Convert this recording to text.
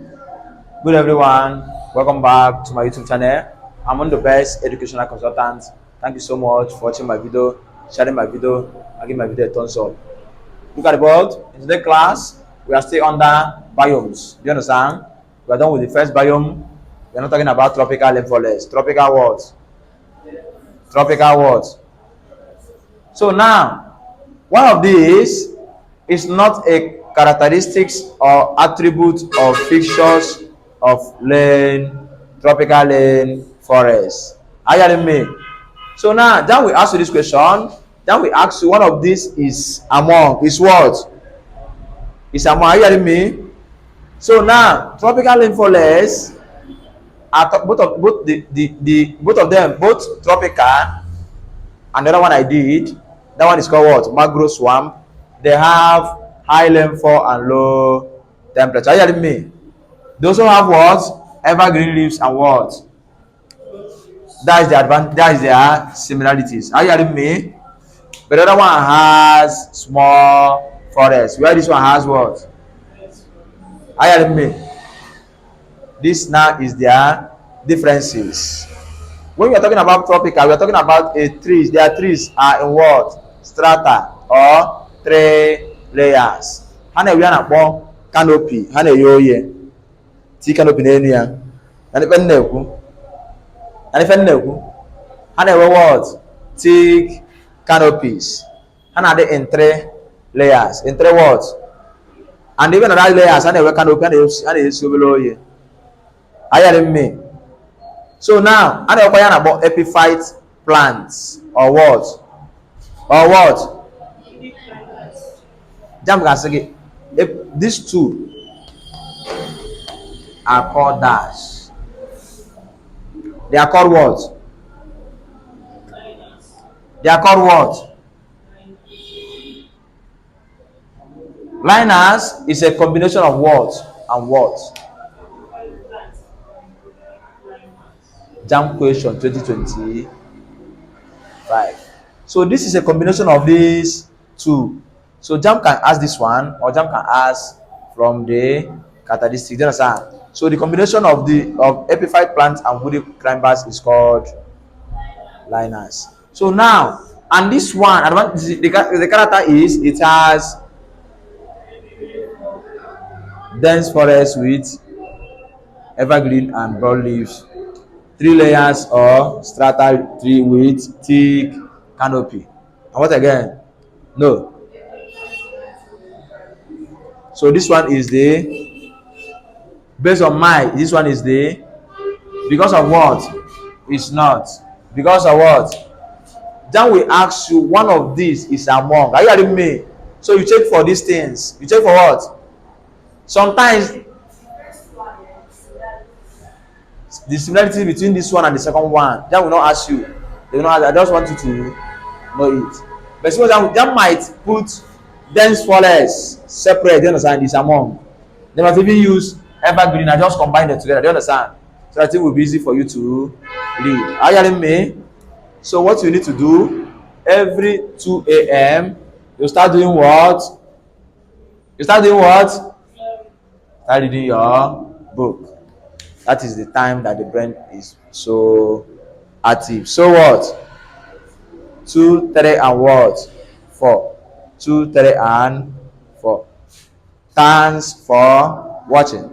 Good everyone, welcome back to my YouTube channel. I'm one of the best educational consultants. Thank you so much for watching my video, sharing my video, and giving my video a thumbs up. Look at the board. In today's class, we are still under biomes. Do you understand? We are done with the first biome. We are not talking about tropical rainforest. Tropical what? Tropical what? So now, one of these is not a characteristics or attribute or features of tropical rain forest. Are you hearing me? So now, then we ask you this question. Then we ask you one of these is among. Is what? Is among. Are you hearing me? So now, tropical rain forest are both of them, both tropical and the other one I did. That one is called what? Mangrove swamp. They have high rainfall and low temperature. Are you hearing me? They also have what? Evergreen leaves and what? That is the advantage. That is their similarities. Are you hearing me? But the other one has small forest. Where this one has what? Are you hearing me? This now is their differences. When we are talking about tropical, we are talking about a trees. Their trees are in what? Strata or three layers. Hana we are canopy. Hana yoye. T canopy nenia. And if neku. And if neku. Hana we what? Thick canopies. Hana they in three layers. In three what? And even another layers. Hana we canopy. Hana is below ye. Are you hearing me? So now, I know about epiphyte plants or what? Or what? Jamb can say these two are called dash. They are called what? They are called what? Liners is a combination of what and what? Jamb question 2025. So this is a combination of these two. So Jamb can ask this one, or Jamb can ask from the characteristics. You understand? So the combination of epiphyte plants and woody climbers is called liners. So now, and this one, the character is it has dense forest with evergreen and broad leaves. 3 layers or strata tree with thick canopy. And what again? No. So this one is the based on this one is the because of what? It's not. Because of what? Then we ask you one of these is among. Are you hearing me? So you check for these things. You check for what? Sometimes the similarity between this one and the second one, that will not ask you. They will not ask. I just want you to know it. But suppose that might put dense forest separate. Do you understand? This among. They might even use evergreen and just combine them together. Do you understand? So that it will be easy for you to read. Are you hearing me? So what you need to do every 2 a.m. you start doing what? You start doing what? Start reading your book. That is the time that the brain is so active. So what? 2, 3, and what? 4. 2, 3, and 4. Thanks for watching.